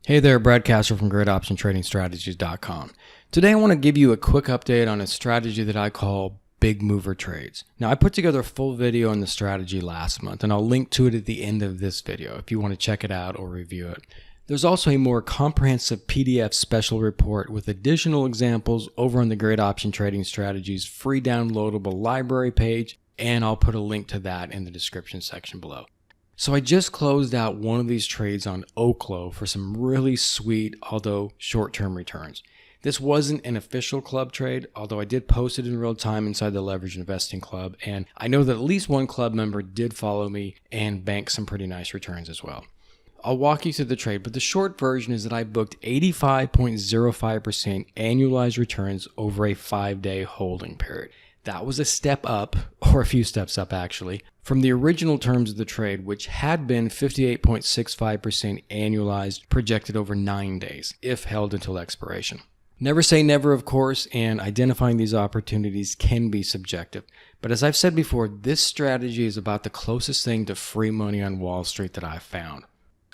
Hey there, Brad Castro from GreatOptionTradingStrategies.com. Today I want to give you a quick update on a strategy that I call big mover trades. Now, I put together a full video on the strategy last month, and I'll link to it at the end of this video if you want to check it out or review it. There's also a more comprehensive PDF special report with additional examples over on the Great Option Trading Strategies free downloadable library page, and I'll put a link to that in the description section below. So I just closed out one of these trades on OKLO for some really sweet, although short-term returns. This wasn't an official club trade, although I did post it in real time inside the Leverage Investing Club, and I know that at least one club member did follow me and bank some pretty nice returns as well. I'll walk you through the trade, but the short version is that I booked 85.05% annualized returns over a 5-day holding period. That was a step up, or a few steps up actually, from the original terms of the trade, which had been 58.65% annualized projected over 9 days, if held until expiration. Never say never, of course, and identifying these opportunities can be subjective. But as I've said before, this strategy is about the closest thing to free money on Wall Street that I've found.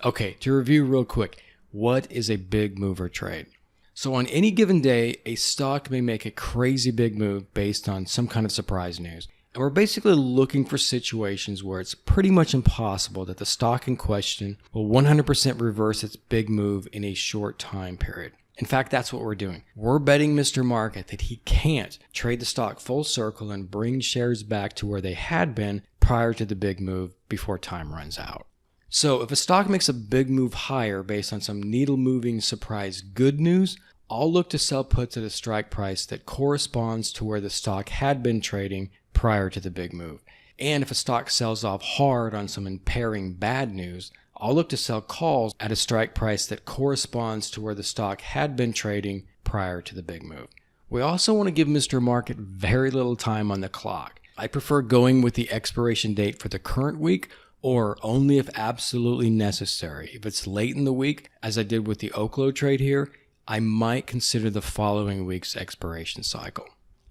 Okay, to review real quick, what is a big mover trade? So on any given day, a stock may make a crazy big move based on some kind of surprise news. And we're basically looking for situations where it's pretty much impossible that the stock in question will 100% reverse its big move in a short time period. In fact, that's what we're doing. We're betting Mr. Market that he can't trade the stock full circle and bring shares back to where they had been prior to the big move before time runs out. So if a stock makes a big move higher based on some needle-moving surprise good news, I'll look to sell puts at a strike price that corresponds to where the stock had been trading prior to the big move. And if a stock sells off hard on some impairing bad news, I'll look to sell calls at a strike price that corresponds to where the stock had been trading prior to the big move. We also want to give Mr. Market very little time on the clock. I prefer going with the expiration date for the current week, or only if absolutely necessary. If it's late in the week, as I did with the OKLO trade here, I might consider the following week's expiration cycle.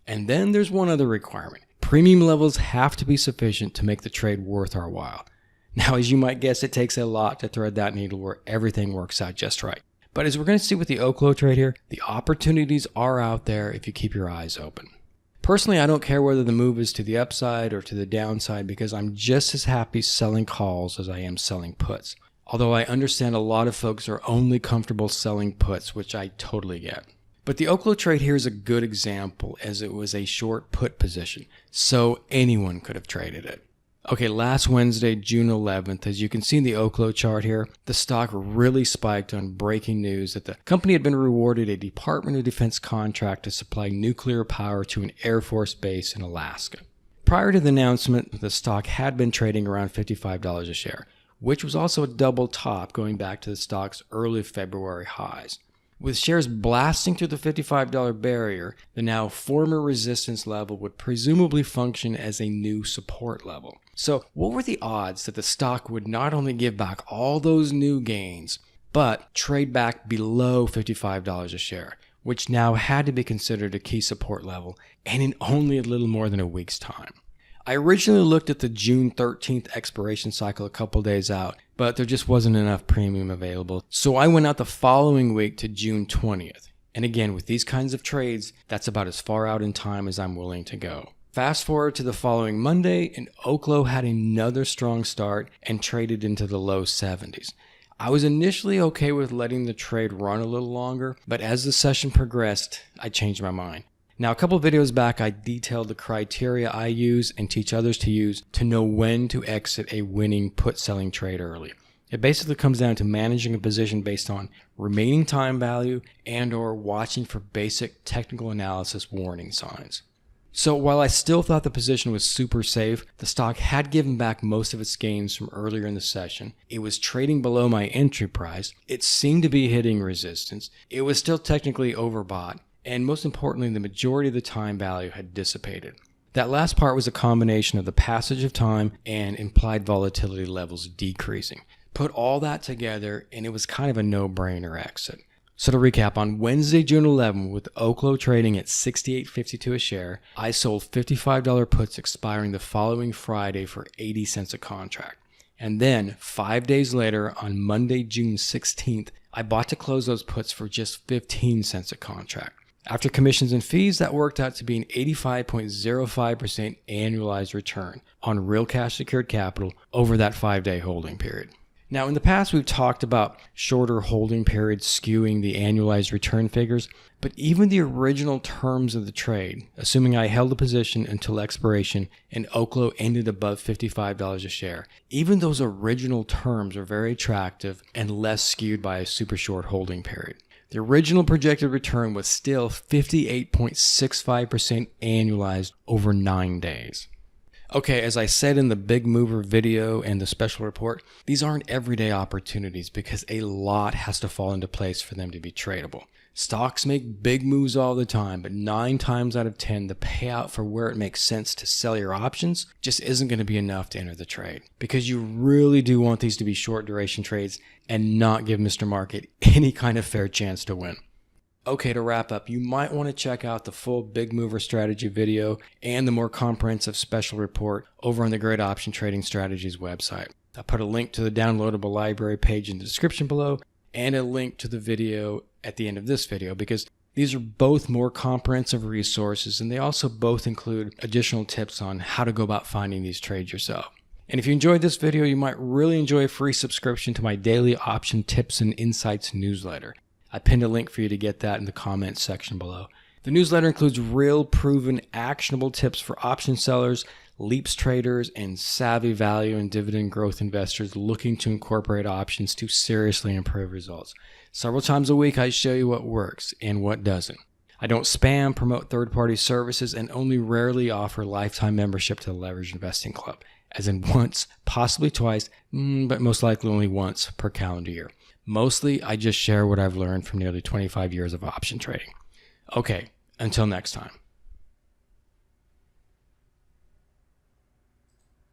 And then there's one other requirement. Premium levels have to be sufficient to make the trade worth our while. Now, as you might guess, it takes a lot to thread that needle where everything works out just right. But as we're going to see with the OKLO trade here, the opportunities are out there if you keep your eyes open. Personally, I don't care whether the move is to the upside or to the downside because I'm just as happy selling calls as I am selling puts. Although I understand a lot of folks are only comfortable selling puts, which I totally get. But the OKLO trade here is a good example as it was a short put position, so anyone could have traded it. Okay, last Wednesday, June 11th, as you can see in the OKLO chart here, the stock really spiked on breaking news that the company had been rewarded a Department of Defense contract to supply nuclear power to an Air Force base in Alaska. Prior to the announcement, the stock had been trading around $55 a share, which was also a double top going back to the stock's early February highs. With shares blasting through the $55 barrier, the now former resistance level would presumably function as a new support level. So what were the odds that the stock would not only give back all those new gains, but trade back below $55 a share, which now had to be considered a key support level, and in only a little more than a week's time? I originally looked at the June 13th expiration cycle a couple days out, but there just wasn't enough premium available. So I went out the following week to June 20th. And again, with these kinds of trades, that's about as far out in time as I'm willing to go. Fast forward to the following Monday, and OKLO had another strong start and traded into the low 70s. I was initially okay with letting the trade run a little longer, but as the session progressed, I changed my mind. Now, a couple videos back, I detailed the criteria I use and teach others to use to know when to exit a winning put-selling trade early. It basically comes down to managing a position based on remaining time value and or watching for basic technical analysis warning signs. So while I still thought the position was super safe, the stock had given back most of its gains from earlier in the session. It was trading below my entry price. It seemed to be hitting resistance. It was still technically overbought. And most importantly, the majority of the time value had dissipated. That last part was a combination of the passage of time and implied volatility levels decreasing. Put all that together, and it was kind of a no-brainer exit. So to recap, on Wednesday, June 11th, with OKLO trading at $68.52 a share, I sold $55 puts expiring the following Friday for 80 cents a contract. And then, 5 days later, on Monday, June 16th, I bought to close those puts for just 15 cents a contract. After commissions and fees, that worked out to be an 85.05% annualized return on real cash secured capital over that 5-day holding period. Now, in the past, we've talked about shorter holding periods skewing the annualized return figures, but even the original terms of the trade, assuming I held the position until expiration and OKLO ended above $55 a share, even those original terms are very attractive and less skewed by a super short holding period. The original projected return was still 58.65% annualized over 9 days. Okay, as I said in the Big Mover video and the special report, these aren't everyday opportunities because a lot has to fall into place for them to be tradable. Stocks make big moves all the time, but 9 times out of 10, the payout for where it makes sense to sell your options just isn't going to be enough to enter the trade, because you really do want these to be short duration trades and not give Mr. Market any kind of fair chance to win. Okay, to wrap up, you might want to check out the full Big Mover strategy video and the more comprehensive special report over on the Great Option Trading Strategies website. I'll put a link to the downloadable library page in the description below and a link to the video at the end of this video, because these are both more comprehensive resources and they also both include additional tips on how to go about finding these trades yourself. And if you enjoyed this video, you might really enjoy a free subscription to my daily option tips and insights newsletter. I pinned a link for you to get that in the comments section below. The newsletter includes real, proven, actionable tips for option sellers, leaps traders, and savvy value and dividend growth investors looking to incorporate options to seriously improve results. Several times a week, I show you what works and what doesn't. I don't spam, promote third-party services, and only rarely offer lifetime membership to the Leveraged Investing Club, as in once, possibly twice, but most likely only once per calendar year. Mostly, I just share what I've learned from nearly 25 years of option trading. Okay, until next time.